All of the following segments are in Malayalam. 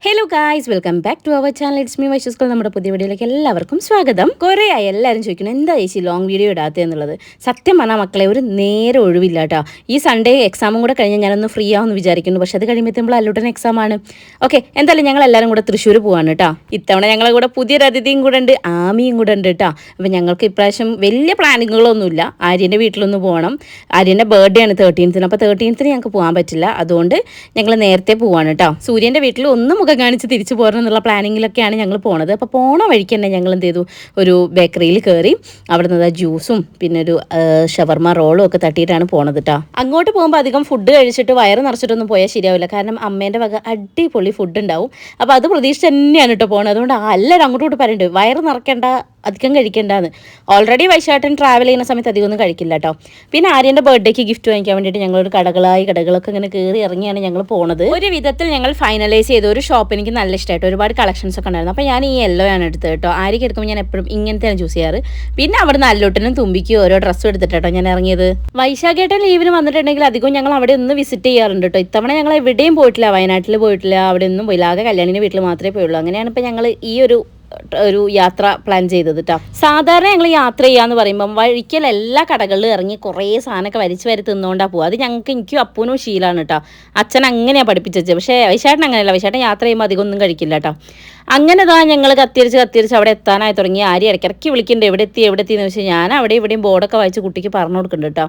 Hello guys, welcome back to our channel. It's me വൈഷസ്കൾ. നമ്മുടെ പുതിയ വീഡിയോയിലേക്ക് എല്ലാവർക്കും സ്വാഗതം. കുറേ ആയി എല്ലാവരും ചോദിക്കണം എന്താ ചേച്ചി ലോങ് വീഡിയോ ഇടാത്തതെന്നുള്ളത്. സത്യം പറഞ്ഞാൽ മക്കളെ ഒരു നേരെ ഒഴിവില്ല കേട്ടോ. ഈ സൺഡേ എക്സാമും കൂടെ കഴിഞ്ഞാൽ ഞാനൊന്ന് ഫ്രീ ആവുമെന്ന് വിചാരിക്കുന്നു. പക്ഷെ അത് കഴിയുമ്പോൾ അല്ലൂട്ടൻ എക്സാം ആണ്. ഓക്കെ, എന്തായാലും ഞങ്ങൾ എല്ലാവരും കൂടെ തൃശ്ശൂർ പോവാണ് കേട്ടോ. ഇത്തവണ ഞങ്ങളെ കൂടെ പുതിയൊരു അതിഥിയും കൂടെ ഉണ്ട്, ആമിയും കൂടെ ഉണ്ട് കേട്ടോ. അപ്പോൾ ഞങ്ങൾക്ക് ഇപ്രാവശ്യം വലിയ പ്ലാനിങ്ങുകളൊന്നുമില്ല. ആര്യൻ്റെ വീട്ടിലൊന്ന് പോകണം. ആര്യൻ്റെ ബർത്ത്ഡേ ആണ് 13th. അപ്പോൾ 13th ഞങ്ങൾക്ക് പോകാൻ പറ്റില്ല. അതുകൊണ്ട് ഞങ്ങൾ നേരത്തെ പോവാണ് കേട്ടോ. സൂര്യൻ്റെ വീട്ടിൽ ഒന്ന് മുഖം കാണിച്ച് തിരിച്ചു പോരണം എന്നുള്ള പ്ലാനിങ്ങിലൊക്കെയാണ് ഞങ്ങൾ പോണത്. അപ്പോൾ പോണ വഴിക്ക് തന്നെ ഞങ്ങൾ എന്ത് ചെയ്തു, ഒരു ബേക്കറിയിൽ കയറി അവിടെ നിന്ന് ജ്യൂസും പിന്നെ ഒരു ഷവർമ റോളും ഒക്കെ തട്ടിയിട്ടാണ് പോണത് കേട്ടോ. അങ്ങോട്ട് പോകുമ്പോൾ അധികം ഫുഡ് കഴിച്ചിട്ട് വയറ് നിറച്ചിട്ടൊന്നും പോയാൽ ശരിയാവില്ല. കാരണം അമ്മേൻ്റെ വക അടിപൊളി ഫുഡ് ഉണ്ടാവും. അപ്പോൾ അത് പ്രതീക്ഷിച്ച് തന്നെയാണ് കേട്ടോ പോകണത്. അതുകൊണ്ട് എല്ലാവരും അങ്ങോട്ട് പറയുന്നുണ്ട് വയറ് നിറയ്ക്കേണ്ട, അധികം കഴിക്കേണ്ടതെന്ന്. ഓൾറെഡി വൈശാട്ടൻ ട്രാവൽ ചെയ്യുന്ന സമയത്ത് അധികം ഒന്നും കഴിക്കില്ല കേട്ടോ. പിന്നെ ആര്യൻ്റെ ബർത്ത്ഡേക്ക് ഗിഫ്റ്റ് വാങ്ങിക്കാൻ വേണ്ടിയിട്ട് ഞങ്ങളൊരു കടകളൊക്കെ ഇങ്ങനെ കയറി ഇറങ്ങിയാണ് ഞങ്ങൾ പോണത്. ഒരു വിധത്തിൽ ഞങ്ങൾ ഫൈനലൈസ് ചെയ്ത ഒരു ഷോപ്പ് എനിക്ക് നല്ല ഇഷ്ടമായിട്ട് ഒരുപാട് കളക്ഷൻസ് ഒക്കെ ഉണ്ടായിരുന്നു. അപ്പോൾ ഞാൻ ഈ യെല്ലോ ആണ് എടുത്തത് കേട്ടോ. ആര്യക്ക് എടുക്കുമ്പോൾ ഞാൻ എപ്പോഴും ഇങ്ങനത്തെയാണ് ചൂസ് ചെയ്യാറ്. പിന്നെ അവിടെ നല്ലോട്ടനും തുമ്പിക്കും ഓരോ ഡ്രസ്സും എടുത്തിട്ടോ ഞാൻ ഇറങ്ങിയത്. വൈശാഖേട്ടൻ ലീവിന് വന്നിട്ടുണ്ടെങ്കിൽ അധികം ഞങ്ങൾ അവിടെ ഒന്ന് വിസിറ്റ് ചെയ്യാറുണ്ട് കേട്ടോ. ഇത്തവണ ഞങ്ങൾ എവിടെയും പോയിട്ടില്ല, വയനാട്ടിൽ പോയിട്ടില്ല, അവിടെ ഒന്നും പോയില്ല. ആകെ കല്യാണിൻ്റെ വീട്ടിൽ മാത്രമേ പോയുള്ളൂ. അങ്ങനെയാണ് ഇപ്പോൾ ഞങ്ങൾ ഈ ഒരു യാത്ര പ്ലാൻ ചെയ്തത് കേട്ടോ. സാധാരണ ഞങ്ങൾ യാത്ര ചെയ്യാന്ന് പറയുമ്പം വഴിക്കൽ എല്ലാ കടകളിലും ഇറങ്ങി കുറേ സാധനമൊക്കെ വരി തിന്നുകൊണ്ടാണ് പോകുക. അത് എനിക്കും അപ്പൂനും ശീലമാണ് കേട്ടോ. അച്ഛൻ അങ്ങനെയാണ് പഠിപ്പിച്ചത്. പക്ഷേ വൈശാട്ടൻ അങ്ങനെയല്ല. വൈശാട്ടൻ യാത്ര ചെയ്യുമ്പോൾ അധികം ഒന്നും കഴിക്കില്ല കേട്ടോ. അങ്ങനെ ഞങ്ങൾ കത്തിരിച്ച് അവിടെ എത്താനായി തുടങ്ങി. ആരും ഇടയ്ക്കിടയ്ക്ക് വിളിക്കുന്നുണ്ട് എവിടെ എത്തി എന്ന് വെച്ചാൽ ഞാൻ അവിടെ ഇവിടെയും ബോർഡൊക്കെ വായിച്ച് കുട്ടിക്ക് പറഞ്ഞു കൊടുക്കുന്നുണ്ട് കേട്ടോ.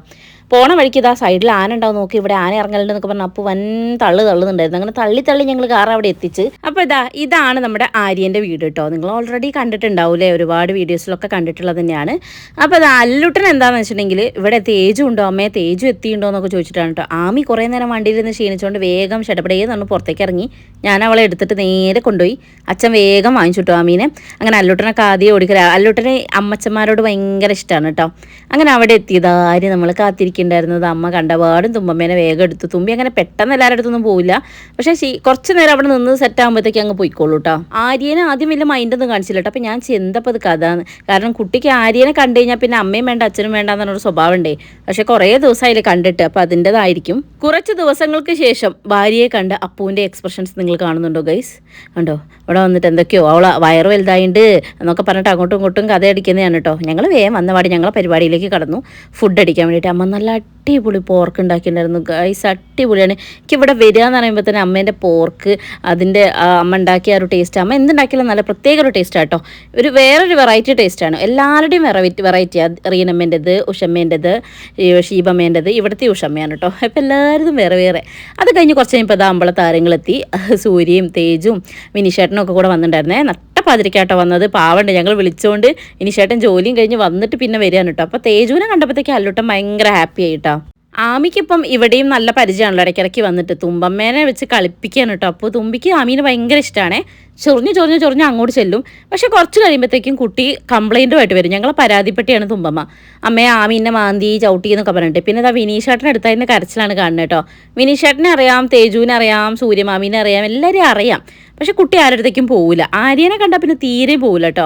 പോണ വഴിക്ക് സൈഡിൽ ആന ഉണ്ടാവും, നോക്കി ഇവിടെ ആന ഇറങ്ങലുണ്ട് എന്നൊക്കെ പറഞ്ഞാൽ അപ്പോൾ വൻ തള്ളുന്നുണ്ടായിരുന്നു. അങ്ങനെ തള്ളി ഞങ്ങൾ കാർ അവിടെ എത്തിച്ച്. അപ്പോൾ ഇതാണ് നമ്മുടെ ആര്യൻ്റെ വീട് കേട്ടോ. നിങ്ങൾ ഓൾറെഡി കണ്ടിട്ടുണ്ടാവില്ലേ, ഒരുപാട് വീഡിയോസിലൊക്കെ കണ്ടിട്ടുള്ളത് തന്നെയാണ്. അപ്പോൾ അല്ലൂട്ടൻ എന്താണെന്ന് വെച്ചിട്ടുണ്ടെങ്കിൽ ഇവിടെ തേജും ഉണ്ടോ അമ്മയെ, തേജു എത്തിയിട്ടുണ്ടോ എന്നൊക്കെ ചോദിച്ചിട്ടാണ് കേട്ടോ. ആമി കുറേ നേരം വണ്ടിയിൽ നിന്ന് ക്ഷീണിച്ചുകൊണ്ട് വേഗം ഷടപടേന്ന് പറഞ്ഞ് പുറത്തേക്ക് ഇറങ്ങി. ഞാൻ അവളെ എടുത്തിട്ട് നേരെ കൊണ്ടുപോയി. അച്ഛൻ വേഗം വാങ്ങിച്ചിട്ടോ ആമീനെ. അങ്ങനെ അല്ലൂട്ടനൊക്കെ ആദ്യം ഓടിക്കുക. അല്ലൂട്ടന് അമ്മച്ചന്മാരോട് ഭയങ്കര ഇഷ്ടമാണ് കേട്ടോ. അങ്ങനെ അവിടെ എത്തിയത് ആര് നമ്മൾ കാത്തിരിക്കുന്നുണ്ടായിരുന്നത്. അമ്മ കണ്ടപാടും തുമ്പമ്മേനെ വേഗം എടുത്തു. തുമ്പി അങ്ങനെ പെട്ടെന്ന് എല്ലാവരുടെ അടുത്തൊന്നും പോവില്ല. പക്ഷേ കുറച്ച് നേരം അവിടെ നിന്ന് സെറ്റ് ആകുമ്പോഴത്തേക്ക് അങ്ങ് പോയിക്കോളൂ കേട്ടോ. ആര്യനെ ആദ്യം വലിയ മൈൻഡൊന്നും കാണിച്ചില്ല കേട്ടോ. അപ്പോൾ ഞാൻ ചെന്തപ്പോൾ അത് കഥാന്ന്. കാരണം കുട്ടിക്ക് ആര്യനെ കണ്ടു കഴിഞ്ഞാൽ പിന്നെ അമ്മയും വേണ്ട അച്ഛനും വേണ്ട എന്നൊരു സ്വഭാവം ഉണ്ടേ. പക്ഷേ കുറേ ദിവസമായില്ലേ കണ്ടിട്ട്. അപ്പോൾ അതിൻ്റെതായിരിക്കും. കുറച്ച് ദിവസങ്ങൾക്ക് ശേഷം ഭാര്യയെ കണ്ട് അപ്പൂവിൻ്റെ എക്സ്പ്രഷൻസ് നിങ്ങൾ കാണുന്നുണ്ടോ ഗൈസ്? കണ്ടോ, അവിടെ വന്നിട്ട് എന്തൊക്കെയോ അവളെ വയറ് വലുതായിണ്ട് എന്നൊക്കെ പറഞ്ഞിട്ട് അങ്ങോട്ടും ഇങ്ങോട്ടും കഥ അടിക്കുന്നതാണ് കേട്ടോ. ഞങ്ങൾ വേഗം വന്നപാടി ഞങ്ങളെ പരിപാടിയിലേക്ക് കടന്നു ഫുഡ് അടിക്കാൻ വേണ്ടിയിട്ട്. അമ്മ നല്ല അടിപൊളി പോർക്ക് ഉണ്ടാക്കിയിട്ടുണ്ടായിരുന്നു ഗൈസ്. അടിപൊളിയാണ്. എനിക്ക് ഇവിടെ വരിക എന്ന് പറയുമ്പോൾ തന്നെ അമ്മേൻ്റെ പോർക്ക്, അതിൻ്റെ അമ്മ ഉണ്ടാക്കിയ ഒരു ടേസ്റ്റ്, അമ്മ എന്തുണ്ടാക്കിയാലും നല്ല പ്രത്യേക ഒരു ടേസ്റ്റാണ് കേട്ടോ. വേറൊരു വെറൈറ്റി ടേസ്റ്റാണ്. എല്ലാവരുടെയും വെറൈറ്റിയാണ്. റീനമ്മേൻ്റെത്, ഉഷമ്മേൻ്റെത്, ഷീബമ്മേൻ്റെത്, ഇവിടുത്തെ ഉഷമ്മയാണ് കേട്ടോ. അപ്പോൾ എല്ലാവരും വേറെ. അത് കഴിഞ്ഞ് കുറച്ച് കഴിഞ്ഞപ്പോൾ അമ്പള താരങ്ങളെത്തി. സൂര്യയും തേജും വിനിഷേട്ടനും ഒക്കെ കൂടെ വന്നിട്ടുണ്ടായിരുന്നേ. നട്ടപ്പാതിരിക്കാട്ടോ വന്നത്. പാവണ്ട്, ഞങ്ങൾ വിളിച്ചുകൊണ്ട് വിനിഷേട്ടൻ ജോലിയും കഴിഞ്ഞ് വന്നിട്ട് പിന്നെ വരികയാണ് കേട്ടോ. അപ്പോൾ തേജുവിനെ കണ്ടപ്പോഴത്തേക്ക് അല്ലൂട്ടൻ ഭയങ്കര ഹാപ്പി ആയിട്ടോ. ആമിക്കിപ്പം ഇവിടെയും നല്ല പരിചയമാണല്ലോ, ഇടയ്ക്കിടയ്ക്ക് വന്നിട്ട് തുമ്പമ്മേനെ വെച്ച് കളിപ്പിക്കാൻ കേട്ടോ. അപ്പോൾ തുമ്പിക്ക് ആമീനെ ഭയങ്കര ഇഷ്ടമാണേ. ചൊറിഞ്ഞ് അങ്ങോട്ട് ചെല്ലും. പക്ഷെ കുറച്ച് കഴിയുമ്പോഴത്തേക്കും കുട്ടി കംപ്ലൈൻറ്റുമായിട്ട് വരും. ഞങ്ങളെ പരാതിപ്പെട്ടിയാണ് തുമ്പമ്മ. അമ്മയെ ആമീനെ മാന്തി ചവിട്ടി എന്നൊക്കെ പറഞ്ഞിട്ട്. പിന്നെ വിനീഷേട്ടനെ എടുത്തതിൻ്റെ കരച്ചിലാണ് കാണുന്നത് കേട്ടോ. വിനീഷേട്ടനെ അറിയാം, തേജുവിനെ അറിയാം, സൂര്യമാമീനെ അറിയാം, എല്ലാവരെയും അറിയാം. പക്ഷെ കുട്ടി ആരുടെ അടുത്തേക്കും പോവില്ല. ആര്യനെ കണ്ടാൽ പിന്നെ തീരെ പോവില്ല കേട്ടോ.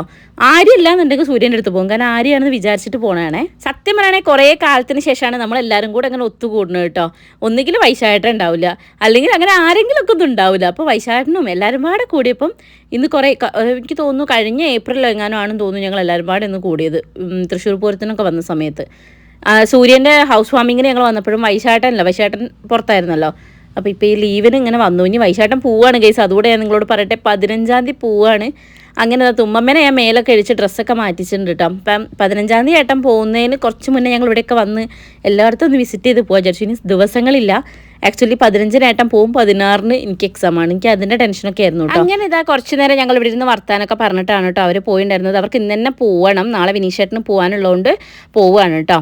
ആര്യല്ല എന്നുണ്ടെങ്കിൽ സൂര്യൻ്റെ അടുത്ത് പോകും. കാരണം ആര്യാണെന്ന് വിചാരിച്ചിട്ട് പോകണേ. സത്യം പറയണേ കുറേ കാലത്തിന് ശേഷമാണ് നമ്മളെല്ലാവരും കൂടെ അങ്ങനെ ഒത്തുകൂടുന്നത് കേട്ടോ. ഒന്നുകിൽ വൈശാഖേട്ടൻ ഉണ്ടാവില്ല, അല്ലെങ്കിൽ അങ്ങനെ ആരെങ്കിലും ഒക്കെ ഒന്നും ഉണ്ടാവില്ല. അപ്പോൾ വൈശാഖേട്ടനും എല്ലാവരും പാടെ കൂടിയപ്പം ഇന്ന് കുറേ, എനിക്ക് തോന്നുന്നു കഴിഞ്ഞ ഏപ്രിലോ എങ്ങാനും ആണെന്ന് തോന്നുന്നു ഞങ്ങൾ എല്ലാവരും പാടെ ഇന്ന് കൂടിയത്. തൃശ്ശൂർ പൂരത്തിനൊക്കെ വന്ന സമയത്ത് സൂര്യൻ്റെ ഹൗസ് വാമിങ്ങിന് ഞങ്ങൾ വന്നപ്പോഴും വൈശാഖേട്ടൻ പുറത്തായിരുന്നല്ലോ. അപ്പോൾ ഇപ്പോൾ ഈ ലീവിന് ഇങ്ങനെ വന്നു. ഇനി വൈശാഖേട്ടൻ പോവുകയാണ് ഗൈസ്. അതുകൂടെ ഞാൻ നിങ്ങളോട് പറയട്ടെ, 15-ാം തീയതി പോവുകയാണ്. അങ്ങനെ തുമ്പമ്മേനെ ഞാൻ മേലൊക്കെ അഴിച്ച് ഡ്രസ്സൊക്കെ മാറ്റിച്ചിട്ടുണ്ട് കേട്ടോ. അപ്പം 15-ാം തീയതി ഏട്ടൻ പോകുന്നതിന് കുറച്ച് മുന്നേ ഞങ്ങൾ ഇവിടെയൊക്കെ വന്ന് എല്ലായിടത്തും ഒന്ന് വിസിറ്റ് ചെയ്ത് പോകാൻ വിചാരിച്ചു. ഇനി ദിവസങ്ങളില്ല. ആക്ച്വലി 15-ന് ഏട്ടൻ പോകും, 16-ന് എനിക്ക് എക്സാമാണ്. എനിക്ക് അതിൻ്റെ ടെൻഷനൊക്കെ ആയിരുന്നു കേട്ടോ. അങ്ങനെ കുറച്ച് നേരം ഞങ്ങൾ ഇവിടെ ഇരുന്ന് വർത്താനൊക്കെ പറഞ്ഞിട്ടാണ് കേട്ടോ അവർ പോയിട്ടുണ്ടായിരുന്നത്. അവർക്ക് ഇന്ന് തന്നെ പോവണം, നാളെ വിനീഷേട്ടന് പോകാനുള്ളതുകൊണ്ട് പോവുകയാണ് കേട്ടോ.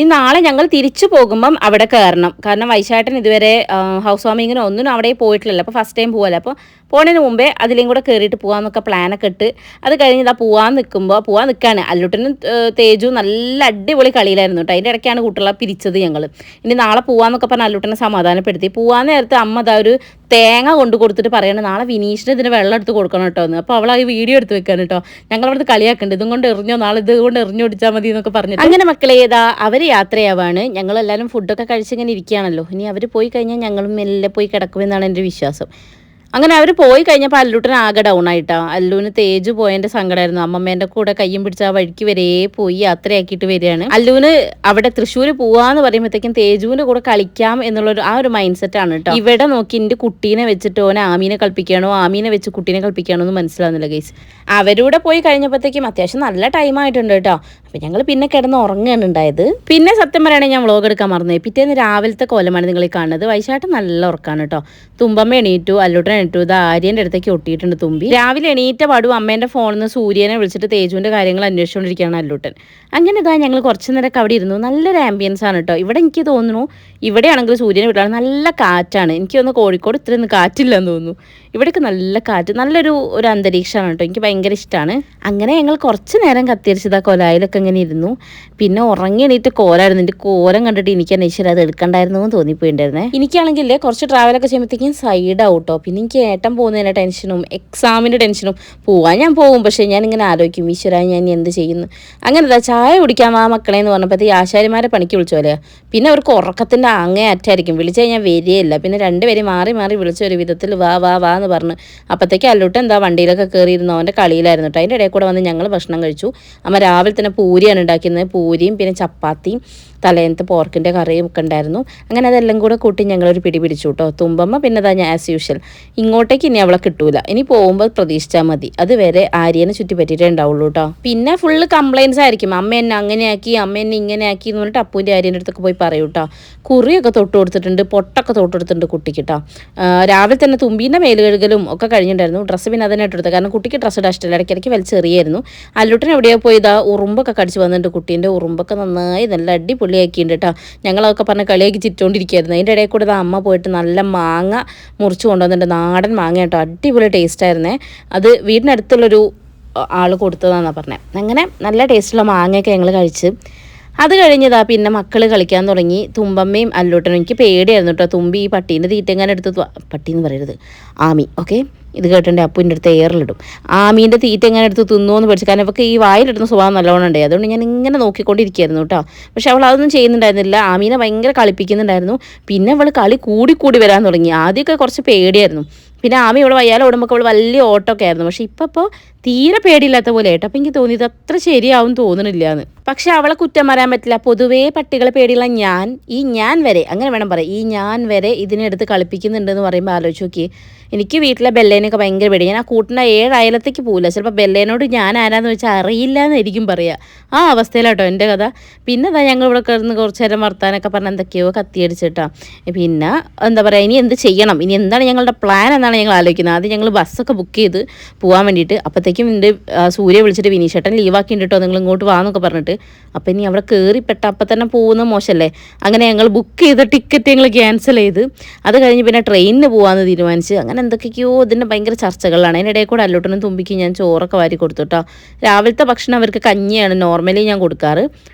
ഈ നാളെ ഞങ്ങൾ തിരിച്ചു പോകുമ്പം അവിടെ കയറണം. കാരണം വൈശാഖേട്ടൻ ഇതുവരെ ഹൗസ് വാമിങ്ങിനോ ഒന്നിനും അവിടെ പോയിട്ടില്ലല്ലോ. അപ്പോൾ ഫസ്റ്റ് ടൈം പോകാമല്ലോ. അപ്പോൾ പോണതിന് മുമ്പേ അതിലേയും കൂടെ കയറിയിട്ട് പോകാമെന്നൊക്കെ പ്ലാനൊക്കെ ഇട്ട് അത് കഴിഞ്ഞ് പോകാൻ നിൽക്കുകയാണ്. അല്ലൂട്ടനും തേജു നല്ല അടിപൊളി കളിയിലായിരുന്നു കേട്ടോ. അതിൻ്റെ ഇടയ്ക്കാണ് കുട്ടികളെ പിരിച്ചത് ഞങ്ങൾ. ഇനി നാളെ പോകാമെന്നൊക്കെ പറഞ്ഞ് അല്ലൂട്ടനെ സമാധാനപ്പെടുത്തി. പോകാൻ നേരത്തെ അമ്മ ഒരു തേങ്ങ കൊണ്ട് കൊടുത്തിട്ട് പറയണം നാളെ വിനീഷിന് ഇതിന് വെള്ളം എടുത്ത് കൊടുക്കണം കേട്ടോ എന്ന്. അപ്പോൾ അവൾ ആ വീഡിയോ എടുത്ത് വെക്കാൻ കേട്ടോ. ഞങ്ങളവിടുത്തെ കളിയാക്കുന്നുണ്ട്, ഇതും കൊണ്ട് എറിഞ്ഞോ, നാളെ ഇതുകൊണ്ട് എറിഞ്ഞു പിടിച്ചാൽ മതി എന്നൊക്കെ പറഞ്ഞിട്ട്. അങ്ങനെ മക്കളെ അവർ യാത്രയാവാണ്. ഞങ്ങളെല്ലാവരും ഫുഡൊക്കെ കഴിച്ചിങ്ങനെ ഇരിക്കുകയാണല്ലോ. ഇനി അവർ പോയി കഴിഞ്ഞാൽ ഞങ്ങളും മെല്ലെ പോയി കിടക്കുമെന്നാണ് എൻ്റെ വിശ്വാസം. അങ്ങനെ അവർ പോയി കഴിഞ്ഞപ്പോൾ അല്ലൂട്ടൻ ആകെ ഡൗൺ ആയിട്ടാ. അല്ലുവിന് തേജ് പോയതിൻ്റെ സങ്കടമായിരുന്നു. അമ്മമ്മേൻ്റെ കൂടെ കയ്യും പിടിച്ച് ആ വഴിക്ക് വരെ പോയി യാത്രയാക്കിയിട്ട് വരികയാണ്. അല്ലുവിന് അവിടെ തൃശ്ശൂർ പോവാന്ന് പറയുമ്പോഴത്തേക്കും തേജുവിൻ്റെ കൂടെ കളിക്കാം എന്നുള്ളൊരു ആ ഒരു മൈൻഡ് സെറ്റ് ആണ് കേട്ടോ. ഇവിടെ നോക്കി എൻ്റെ കുട്ടീനെ വെച്ചിട്ട് ഓനെ ആമീനെ കളിപ്പിക്കുകയാണോ ആമീനെ വെച്ച് കുട്ടീനെ കളിപ്പിക്കുകയാണോ എന്ന് മനസ്സിലാവുന്നില്ല ഗൈസ്. അവരൂടെ പോയി കഴിഞ്ഞപ്പോഴത്തേക്കും അത്യാവശ്യം നല്ല ടൈം ആയിട്ടുണ്ട് കേട്ടോ. അപ്പം ഞങ്ങൾ പിന്നെ കിടന്ന് ഉറങ്ങുകയാണ് ഉണ്ടായത്. പിന്നെ സത്യം പറയുകയാണെങ്കിൽ ഞാൻ വ്ളോഗ് എടുക്കാൻ മറന്നു. പിറ്റേന്ന് രാവിലത്തെ കോലമാണ് നിങ്ങൾ ഈ കാണുന്നത്. വൈശാട്ട് നല്ല ഉറക്കാണ് കേട്ടോ. തുമ്പമ്മ എണീറ്റു, അല്ലൂട്ടൻ എണീറ്റു. ഇത് ആര്യൻ്റെ അടുത്തേക്ക് ഒട്ടിയിട്ടുണ്ട് തുമ്പി. രാവിലെ എണീറ്റ പാടും അമ്മേൻ്റെ ഫോണിൽ നിന്ന് സൂര്യനെ വിളിച്ചിട്ട് തേജുവിൻ്റെ കാര്യങ്ങൾ അന്വേഷിച്ചുകൊണ്ടിരിക്കുകയാണ് അല്ലൂട്ടൻ. അങ്ങനെ ഇതാ ഞങ്ങൾ കുറച്ച് നേരമൊക്കെ അവിടെ ഇരുന്നു. നല്ലൊരു ആംബിയൻസ് ആണ് കേട്ടോ. ഇവിടെ എനിക്ക് തോന്നുന്നു ഇവിടെയാണെങ്കിൽ സൂര്യനെ വിട്ടാണ് നല്ല കാറ്റാണ്. എനിക്ക് തോന്നുന്നു കോഴിക്കോട് ഇത്രയൊന്നും കാറ്റില്ലെന്ന് തോന്നുന്നു. ഇവിടെയൊക്കെ നല്ല കാറ്റ്, നല്ലൊരു അന്തരീക്ഷമാണ് കേട്ടോ. എനിക്ക് ഭയങ്കര ഇഷ്ടമാണ്. അങ്ങനെ ഞങ്ങൾ കുറച്ച് നേരം കത്തിരിച്ചത് ആ കൊലായിലൊക്കെ ഇങ്ങനെ ഇരുന്നു. പിന്നെ ഉറങ്ങി എണീറ്റ് കോലായിരുന്നു. എൻ്റെ കോലം കണ്ടിട്ട് എനിക്ക് അന്വേഷിച്ചത് അത് എടുക്കണ്ടായിരുന്നു എന്ന് തോന്നിപ്പോയിണ്ടായിരുന്നേ. എനിക്കാണെങ്കിൽ കുറച്ച് ട്രാവലൊക്കെ ചെയ്യുമ്പോഴത്തേക്കും സൈഡ് ഔട്ടോ. പിന്നെ എനിക്ക് ഏട്ടൻ പോകുന്നതിൻ്റെ ടെൻഷനും എക്സാമിൻ്റെ ടെൻഷനും. പോവാൻ ഞാൻ പോകും, പക്ഷേ ഞാനിങ്ങനെ ആലോചിക്കും ഈശ്വര ഞാൻ എന്ത് ചെയ്യുന്നു. അങ്ങനെ ചായ കുടിക്കാൻ ആ മക്കളെ എന്ന് പറഞ്ഞപ്പോഴത്തേക്ക് ആശാരിമാരെ പണിക്ക് വിളിച്ചു പോലെയാണ്. പിന്നെ അവർക്ക് ഉറക്കത്തിൻ്റെ അങ്ങേ അറ്റായിരിക്കും. വിളിച്ചു കഴിഞ്ഞാൽ വരികയില്ല. പിന്നെ രണ്ടുപേരും മാറി മാറി വിളിച്ച ഒരു വിധത്തിൽ വാ വാ വാ എന്ന് പറഞ്ഞ് അപ്പോഴത്തേക്ക് അല്ലൂട്ട് എന്താ വണ്ടിയിലൊക്കെ കയറിയിരുന്നു. അവൻ്റെ കളിയിലായിരുന്നു കേട്ടോ. അതിൻ്റെ ഇടയിൽ കൂടെ വന്ന് ഞങ്ങൾ ഭക്ഷണം കഴിച്ചു. അമ്മ രാവിലെ തന്നെ പൂരിയാണ് ഉണ്ടാക്കുന്നത്. പൂരിയും പിന്നെ ചപ്പാത്തിയും തലേന്നത്തെ പോർക്കിൻ്റെ കറിയും ഒക്കെ ഉണ്ടായിരുന്നു. അങ്ങനെ അതെല്ലാം കൂടെ കൂട്ടി ഞങ്ങളൊരു പിടി പിടിച്ചു കേട്ടോ. തുമ്പമ്മ പിന്നെ ഞാൻ ആസ് യൂഷ്വൽ ഇങ്ങോട്ടേക്ക് ഇനി അവളെ കിട്ടൂല. ഇനി പോകുമ്പോൾ പ്രതീക്ഷിച്ചാൽ മതി. അതുവരെ ആര്യനെ ചുറ്റി പറ്റിയിട്ടേ ഉണ്ടാവുള്ളൂ കേട്ടോ. പിന്നെ ഫുള്ള് കംപ്ലയിൻസ് ആയിരിക്കും. അമ്മ എന്നെ അങ്ങനെയാക്കി, അമ്മ എന്നെ ഇങ്ങനെ ആക്കി എന്ന് പറഞ്ഞിട്ട് അപ്പൂൻ്റെ ആര്യൻ്റെ അടുത്തൊക്കെ പോയി പറയൂ കേട്ടോ. കുറിയൊക്കെ തൊട്ട് കൊടുത്തിട്ടുണ്ട്, പൊട്ടൊക്കെ തൊട്ട് കൊടുത്തിട്ടുണ്ട് കുട്ടിക്ക് കേട്ടോ. രാവിലെ തന്നെ തുമ്പീൻ്റെ മേല് കഴുകലും ഒക്കെ കഴിഞ്ഞിട്ടുണ്ടായിരുന്നു. ഡ്രസ്സ് പിന്നെ അതിനെ ഇട്ടെടുത്തത്. കാരണം കുട്ടിക്ക് ഡ്രസ്സ് ഇടാൻ ഇഷ്ടമില്ല. ഇടയ്ക്കിടയ്ക്ക് വലിച്ചെറിയായിരുന്നു. അല്ലൂട്ടൻ എവിടെയോ പോയി ഉറുമ്പൊക്കെ കടിച്ച് വന്നിട്ടുണ്ട്. കുട്ടീൻ്റെ ഉറുമ്പൊക്കെ നന്നായി നല്ല അടിപൊളിയാക്കിയിട്ടുണ്ട് കേട്ടോ. ഞങ്ങളതൊക്കെ പറഞ്ഞ് കളിയാക്കി ചിറ്റുകൊണ്ടിരിക്കുകയായിരുന്നു. അതിൻ്റെ ഇടയിൽ കൂടെ അമ്മ പോയിട്ട് നല്ല മാങ്ങ മുറിച്ച് കൊണ്ടുവന്നിട്ടുണ്ട്. നാടൻ മാങ്ങ കേട്ടോ. അടിപൊളി ടേസ്റ്റായിരുന്നേ. അത് വീടിനടുത്തുള്ളൊരു ആൾ കൊടുത്തതാണെന്നാണ് പറഞ്ഞത്. അങ്ങനെ നല്ല ടേസ്റ്റുള്ള മാങ്ങയൊക്കെ ഞങ്ങൾ കഴിച്ച് അത് കഴിഞ്ഞതാ പിന്നെ മക്കൾ കളിക്കാൻ തുടങ്ങി. തുമ്പമ്മയും അല്ലൂട്ടനും. എനിക്ക് പേടിയായിരുന്നു കേട്ടോ. തുമ്പി ഈ പട്ടീൻ്റെ തീറ്റെങ്ങാനും എടുത്ത് പട്ടീന്ന് പറയരുത് ആമി, ഓക്കെ ഇത് കേട്ടിട്ടുണ്ട് അപ്പൂൻ്റെ അടുത്ത് എയറിലിടും. ആമീൻ്റെ തീറ്റ എങ്ങനെ എടുത്ത് തിന്നുമെന്ന് പഠിച്ചു. കാരണം അവൾക്ക് ഈ വായിലിടുന്ന സ്വഭാവം നല്ലോണം ഉണ്ടായി. അതുകൊണ്ട് ഞാൻ ഇങ്ങനെ നോക്കിക്കൊണ്ടിരിക്കുകയായിരുന്നു കേട്ടോ. പക്ഷെ അവൾ അതൊന്നും ചെയ്യുന്നുണ്ടായിരുന്നില്ല. ആമീനെ ഭയങ്കര കളിപ്പിക്കുന്നുണ്ടായിരുന്നു. പിന്നെ അവൾ കളി കൂടി വരാൻ തുടങ്ങി. ആദ്യമൊക്കെ കുറച്ച് പേടിയായിരുന്നു. പിന്നെ ആമി ഇവിടെ വയ്യാലെ ഓടുമ്പോൾ അവൾ വലിയ ഓട്ടമൊക്കെ ആയിരുന്നു. പക്ഷെ ഇപ്പോൾ തീരെ പേടിയില്ലാത്ത പോലെ ആയിട്ട്. അപ്പം എനിക്ക് തോന്നി ഇത് അത്ര ശരിയാവും തോന്നണില്ല എന്ന്. പക്ഷെ അവളെ കുറ്റം പറയാൻ പറ്റില്ല. പൊതുവേ പട്ടികളെ പേടിയുള്ള ഞാൻ വരെ അങ്ങനെ വേണം പറയാം. ഞാൻ വരെ ഇതിനെടുത്ത് കളിപ്പിക്കുന്നുണ്ടെന്ന് പറയുമ്പോൾ ആലോചിച്ച് നോക്കി. എനിക്ക് വീട്ടിലെ ബെല്ലേനൊക്കെ ഭയങ്കര പേടി. ഞാൻ ആ കൂട്ടിൻ്റെ 7 അയലത്തേക്ക് പോകില്ല. ചിലപ്പോൾ ബെല്ലേനോട് ഞാൻ ആരാന്ന് വെച്ചാൽ അറിയില്ല എന്നായിരിക്കും പറയുക. ആ അവസ്ഥയിലാട്ടോ എൻ്റെ കഥ. പിന്നെ ഞങ്ങൾ ഇവിടെ കിടന്ന് കുറച്ച് നേരം വർത്താനൊക്കെ പറഞ്ഞ് എന്തൊക്കെയോ കത്തിയടിച്ചിട്ടാ. പിന്നെ എന്താ പറയുക, ഇനി എന്ത് ചെയ്യണം, ഇനി എന്താണ് ഞങ്ങളുടെ പ്ലാൻ എന്നാണ് ഞങ്ങൾ ആലോചിക്കുന്നത്. ആദ്യം ഞങ്ങൾ ബസ്സൊക്കെ ബുക്ക് ചെയ്ത് പോകാൻ വേണ്ടിയിട്ട്. അപ്പോഴത്തേക്കും എൻ്റെ സൂര്യ വിളിച്ചിട്ട് വിനീഷേട്ടൻ ലീവാക്കിയിട്ട് കേട്ടോ നിങ്ങൾ ഇങ്ങോട്ട് വാന്നൊക്കെ പറഞ്ഞിട്ട്. അപ്പോൾ ഇനി അവിടെ കയറിപ്പെട്ട അപ്പം തന്നെ പോകുന്നത് മോശമല്ലേ. അങ്ങനെ ഞങ്ങൾ ബുക്ക് ചെയ്ത ടിക്കറ്റ് ഞങ്ങൾ ക്യാൻസൽ ചെയ്ത് അത് കഴിഞ്ഞ് പിന്നെ ട്രെയിനിന് പോകാമെന്ന് തീരുമാനിച്ച്. അങ്ങനെ എന്തൊക്കെയോ ഇതിൻ്റെ ഭയങ്കര ചർച്ചകളാണ്. അതിനിടയിൽ കൂടെ അല്ലൂട്ടനും തുമ്പിക്ക് ഞാൻ ചോറൊക്കെ വാരി കൊടുത്തു കേട്ടോ. രാവിലത്തെ ഭക്ഷണം അവർക്ക് കഞ്ഞിയാണ് നോർമലി ഞാൻ കൊടുക്കാറ്.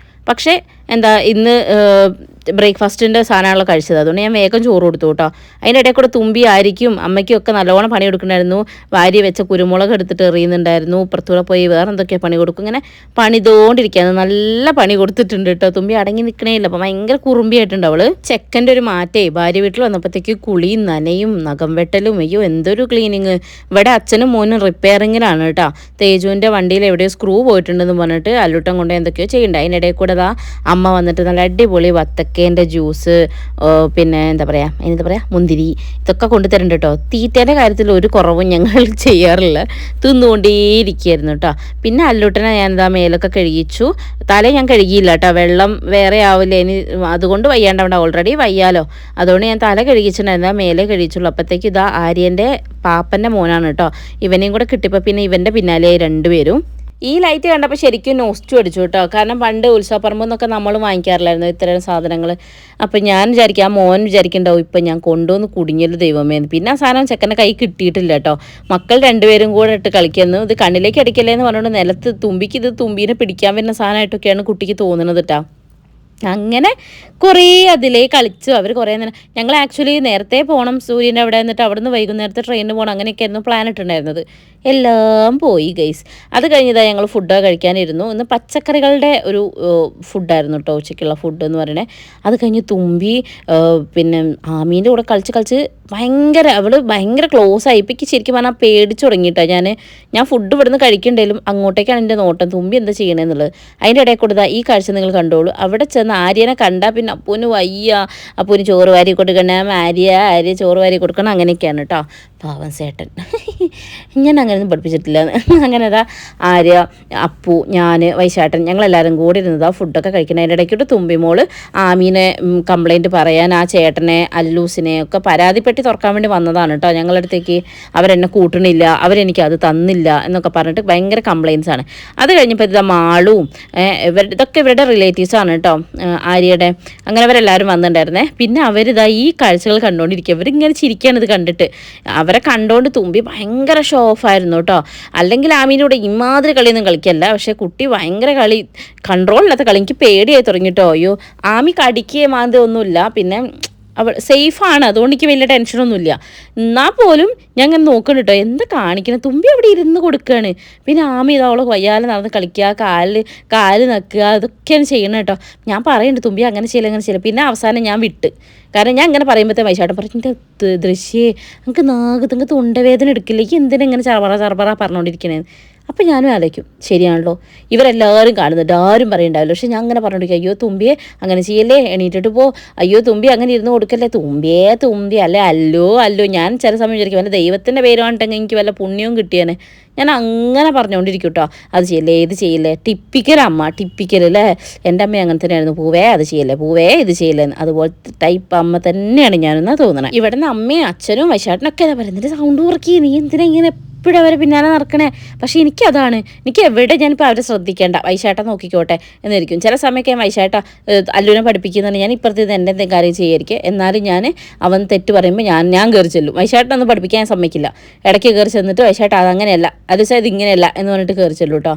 പക്ഷേ ഇന്ന് ബ്രേക്ക്ഫാസ്റ്റിൻ്റെ സാധനങ്ങളൊക്കെ കഴിച്ചത്. അതുകൊണ്ട് ഞാൻ വേഗം ചോറ് കൊടുത്തു കേട്ടോ. അതിൻ്റെ ഇടയിൽ കൂടെ തുമ്പി ആയിരിക്കും അമ്മയ്ക്കും ഒക്കെ നല്ലോണം പണി കൊടുക്കുന്നുണ്ടായിരുന്നു. വാരി വെച്ച കുരുമുളക് എടുത്തിട്ട് എറിയുന്നുണ്ടായിരുന്നു. പുറത്തൂടെ പോയി വേറെ എന്തൊക്കെയാണ് പണി കൊടുക്കും. ഇങ്ങനെ പണിതോണ്ടിരിക്കുകയാണ്. നല്ല പണി കൊടുത്തിട്ടുണ്ട് കേട്ടോ. തുമ്പി അടങ്ങി നിൽക്കണേ ഇല്ല. അപ്പം ഭയങ്കര കുറുമ്പിയായിട്ടുണ്ട് അവള്. ചെക്കൻ്റെ ഒരു മാറ്റേ. ഭാര്യ വീട്ടിൽ വന്നപ്പോഴത്തേക്ക് കുളിയും നനയും നഖം വെട്ടലും. അയ്യോ എന്തൊരു ക്ലീനിങ്. ഇവിടെ അച്ഛനും മോനും റിപ്പയറിങ്ങിലാണ് കേട്ടോ. തേജുവിൻ്റെ വണ്ടിയിൽ എവിടെയോ സ്ക്രൂ പോയിട്ടുണ്ടെന്ന് പറഞ്ഞിട്ട് അല്ലൂട്ടം കൊണ്ട് എന്തൊക്കെയോ ചെയ്യണ്ട. അതിനിടയിൽ കൂടെ അമ്മ വന്നിട്ട് നല്ല അടിപൊളി വത്തക്കേൻ്റെ ജ്യൂസ്, പിന്നെ എന്താ പറയുക മുന്തിരി ഇതൊക്കെ കൊണ്ടുതരുന്നുണ്ട് കേട്ടോ. തീറ്റേൻ്റെ കാര്യത്തിൽ ഒരു കുറവും ഞങ്ങൾ ചെയ്യാറില്ല. തിന്നുകൊണ്ടേയിരിക്കുകയായിരുന്നു കേട്ടോ. പിന്നെ അല്ലൂട്ടനെ ഞാൻ മേലൊക്കെ കഴുകിച്ചു. തല ഞാൻ കഴുകിയില്ല കേട്ടോ. വെള്ളം വേറെ ആവില്ല ഇനി, അതുകൊണ്ട് വയ്യാണ്ടവിടെ ഓൾറെഡി വയ്യാലോ. അതുകൊണ്ട് ഞാൻ തല കഴുകിച്ചിട്ടുണ്ടായിരുന്നു. മേലെ കഴുകിച്ചുള്ളൂ. അപ്പോഴത്തേക്ക് ആര്യൻ്റെ പാപ്പൻ്റെ മോനാണ് കേട്ടോ. ഇവനെയും കൂടെ കിട്ടിയപ്പോൾ പിന്നെ ഇവൻ്റെ പിന്നാലെയായി രണ്ടുപേരും. ഈ ലൈറ്റ് കണ്ടപ്പോൾ ശരിക്കും നോസ്റ്റു അടിച്ചു കേട്ടോ. കാരണം പണ്ട് ഉത്സവപ്പറമ്പിൽ നിന്നൊക്കെ നമ്മൾ വാങ്ങിക്കാറില്ലായിരുന്നു ഇത്തരം സാധനങ്ങൾ. അപ്പം ഞാൻ വിചാരിക്കും, ആ മോൻ വിചാരിക്കുന്നുണ്ടാവും ഇപ്പം ഞാൻ കൊണ്ടുവന്ന് കുടുങ്ങിയത് ദൈവമേന്ന്. പിന്നെ ആ സാധനം ചെക്കൻ്റെ കൈ കിട്ടിയിട്ടില്ല കേട്ടോ. മക്കൾ രണ്ടുപേരും കൂടെ ഇട്ട് കളിക്കുന്നു. ഇത് കണ്ണിലേക്ക് അടിക്കല്ലേ എന്ന് പറഞ്ഞുകൊണ്ട് നിലത്ത് തുമ്പിക്ക് ഇത് തുമ്പീനെ പിടിക്കാൻ വരുന്ന സാധനമായിട്ടൊക്കെയാണ് കുട്ടിക്ക് തോന്നുന്നത് കേട്ടോ. അങ്ങനെ കുറേ അതിലേ കളിച്ചു അവർ കുറേ നേരം. ഞങ്ങൾ ആക്ച്വലി നേരത്തെ പോകണം സൂര്യൻ്റെ അവിടെ നിന്നിട്ട് അവിടെ നിന്ന് വൈകുന്നേരത്തെ ട്രെയിനിന് പോകണം, അങ്ങനെയൊക്കെയായിരുന്നു പ്ലാൻ ഇട്ടുണ്ടായിരുന്നത്. എല്ലാം പോയി ഗൈസ്. അത് കഴിഞ്ഞതാണ് ഞങ്ങൾ ഫുഡ് കഴിക്കാനിരുന്നു. ഇന്ന് പച്ചക്കറികളുടെ ഒരു ഫുഡായിരുന്നു കേട്ടോ ഉച്ചയ്ക്കുള്ള ഫുഡ് എന്ന് പറയണേ. അത് കഴിഞ്ഞ് തുമ്പി പിന്നെ ആമീൻ്റെ കൂടെ കളിച്ച് കളിച്ച് അവൾ ഭയങ്കര ക്ലോസ് ആയി. ഇപ്പം ശരിക്കും പറഞ്ഞാൽ പേടിച്ചു തുടങ്ങിയിട്ടാണ് ഞാൻ ഫുഡ് ഇവിടുന്ന് കഴിക്കണ്ടേലും അങ്ങോട്ടേക്കാണ് എൻ്റെ നോട്ടം, തുമ്പി എന്താ ചെയ്യണമെന്നുള്ളത്. അതിൻ്റെ ഇടയിൽ കൊടുത്താൽ ഈ കാഴ്ച നിങ്ങൾ കണ്ടോളൂ. അവിടെ ചെന്ന് ആര്യനെ കണ്ടാൽ പിന്നെ അപ്പൂന് വയ്യ, അപ്പൂന് ചോറ് വാരി കൊടുക്കണം, ആര്യ ചോറ് വാരി കൊടുക്കണം, അങ്ങനെയൊക്കെയാണ് കേട്ടോ. പാവൻ ചേട്ടൻ ഞാൻ അങ്ങനെയൊന്നും പഠിപ്പിച്ചിട്ടില്ല. അങ്ങനെ അതാ ആര്യ, അപ്പു, ഞാൻ, വൈശാട്ടൻ ഞങ്ങളെല്ലാവരും കൂടി ഇരുന്നതാ ഫുഡൊക്കെ കഴിക്കണം. അതിൻ്റെ ഇടയ്ക്കോട്ട് തുമ്പിമോള് ആമീനെ കംപ്ലയിൻറ്റ് പറയാൻ ആ ചേട്ടനെ അല്ലൂസിനെ ഒക്കെ പരാതിപ്പെട്ടി തുറക്കാൻ വേണ്ടി വന്നതാണ് കേട്ടോ ഞങ്ങളുടെ അടുത്തേക്ക്. അവരെന്നെ കൂട്ടണില്ല, അവരെനിക്ക് അത് തന്നില്ല എന്നൊക്കെ പറഞ്ഞിട്ട് ഭയങ്കര കംപ്ലയിൻസ് ആണ്. അത് കഴിഞ്ഞപ്പോൾ ഇതാ മാളും ഇതൊക്കെ ഇവരുടെ റിലേറ്റീവ്സാണ് കേട്ടോ ആര്യയുടെ. അങ്ങനെ അവരെല്ലാവരും വന്നിട്ടുണ്ടായിരുന്നേ. പിന്നെ അവരിതാ ഈ കാഴ്ചകൾ കണ്ടുകൊണ്ടിരിക്കുക. അവരിങ്ങനെ ചിരിക്കുകയാണ് ഇത് കണ്ടിട്ട്. അവരെ കണ്ടുകൊണ്ട് തുമ്പി ഭയങ്കര ഷോ ഓഫായിരുന്നു കേട്ടോ. അല്ലെങ്കിൽ ആമീൻ്റെ കൂടെ ഇമാതിരി കളിയൊന്നും കളിക്കല്ല, പക്ഷേ കുട്ടി ഭയങ്കര കളി, കൺട്രോളില്ലാത്ത കളി. എനിക്ക് പേടിയായി തുടങ്ങിട്ടോ. അയ്യോ ആമി കടിക്കുകയോ മാന്തോ ഒന്നുമില്ല, പിന്നെ അവൾ സേഫാണ്, അതുകൊണ്ട് എനിക്ക് വലിയ ടെൻഷനൊന്നുമില്ല. എന്നാൽ പോലും ഞാൻ ഇങ്ങനെ നോക്കണം കേട്ടോ എന്താ കാണിക്കുന്നത്. തുമ്പി അവിടെ ഇരുന്ന് കൊടുക്കുകയാണ്. പിന്നെ ആമി ഇത് അവളെ വയ്യാലെ നടന്ന് കളിക്കുക, കാല് നക്കുക, അതൊക്കെയാണ് ചെയ്യണം കേട്ടോ. ഞാൻ പറയുന്നുണ്ട് തുമ്പി അങ്ങനെ ചെയ്യില്ല. പിന്നെ അവസാനം ഞാൻ വിട്ട്. കാരണം ഞാൻ ഇങ്ങനെ പറയുമ്പോഴത്തെ വൈശാട്ടൻ പറഞ്ഞു, എൻ്റെ ദൃശ്യേ നമുക്ക് നാഗത്തങ്ങ് തൊണ്ടവേദന എടുക്കില്ലേക്ക് എന്തിനാ ഇങ്ങനെ ചറപറ പറഞ്ഞുകൊണ്ടിരിക്കണേ. അപ്പം ഞാനും ആലോചിക്കും ശരിയാണല്ലോ, ഇവരെല്ലാവരും കാണുന്നുണ്ട്, ആരും പറയണ്ടാവില്ല. പക്ഷെ ഞാൻ അങ്ങനെ പറഞ്ഞോണ്ടിരിക്കും, അയ്യോ തുമ്പിയെ അങ്ങനെ ചെയ്യല്ലേ, എണീറ്റിട്ട് പോ, അയ്യോ തുമ്പി അങ്ങനെ ഇരുന്ന് കൊടുക്കല്ലേ, തുമ്പി അല്ലേ, അല്ലോ. ഞാൻ ചില സമയം വിചാരിക്കും വല്ല ദൈവത്തിൻ്റെ പേരുവാണ്ടെങ്കിൽ എനിക്ക് വല്ല പുണ്യവും കിട്ടിയേനെ. ഞാൻ അങ്ങനെ പറഞ്ഞുകൊണ്ടിരിക്കും കേട്ടോ. അത് ചെയ്യല്ലേ, ഇത് ചെയ്യല്ലേ, ടിപ്പിക്കലല്ലേ, എൻ്റെ അമ്മ അങ്ങനെ തന്നെയായിരുന്നു, പൂവേ അത് ചെയ്യല്ലേ, പൂവേ ഇത് ചെയ്യല്ലേന്ന്. അതുപോലത്തെ ടൈപ്പ് അമ്മ തന്നെയാണ് ഞാനെന്നാ തോന്നണേ. ഇവിടെ നിന്ന് അമ്മയും അച്ഛനും വൈശാട്ടനൊക്കെ ഏതാ പറയുന്നത്, സൗണ്ട് കുറക്കി, നീ എന്തിനാ ഇങ്ങനെ എപ്പോഴും അവരെ പിന്നാലെ നടക്കണേ. പക്ഷേ എനിക്കതാണ്, എനിക്ക് എവിടെ ഞാനിപ്പോൾ അവരെ ശ്രദ്ധിക്കേണ്ട, വൈശാട്ട നോക്കിക്കോട്ടെ എന്നിരിക്കും. ചില സമയമൊക്കെ ഞാൻ വൈശാട്ട അല്ലുവിനെ പഠിപ്പിക്കുന്നുണ്ട്, ഞാൻ ഇപ്പുറത്ത് ഇത് എൻ്റെ എന്തെങ്കിലും കാര്യം ചെയ്യായിരിക്കും. എന്നാലും ഞാൻ അവൻ തെറ്റ് പറയുമ്പോൾ ഞാൻ കയറി ചെല്ലും. വൈശാട്ടനൊന്നും പഠിപ്പിക്കാൻ സമ്മതിക്കില്ല. ഇടയ്ക്ക് കയറി ചെന്നിട്ട് വൈശാട്ട അതങ്ങനെയല്ല, അത് ഇത് ഇങ്ങനെയല്ല എന്ന് പറഞ്ഞിട്ട് കയറി ചെല്ലും കേട്ടോ.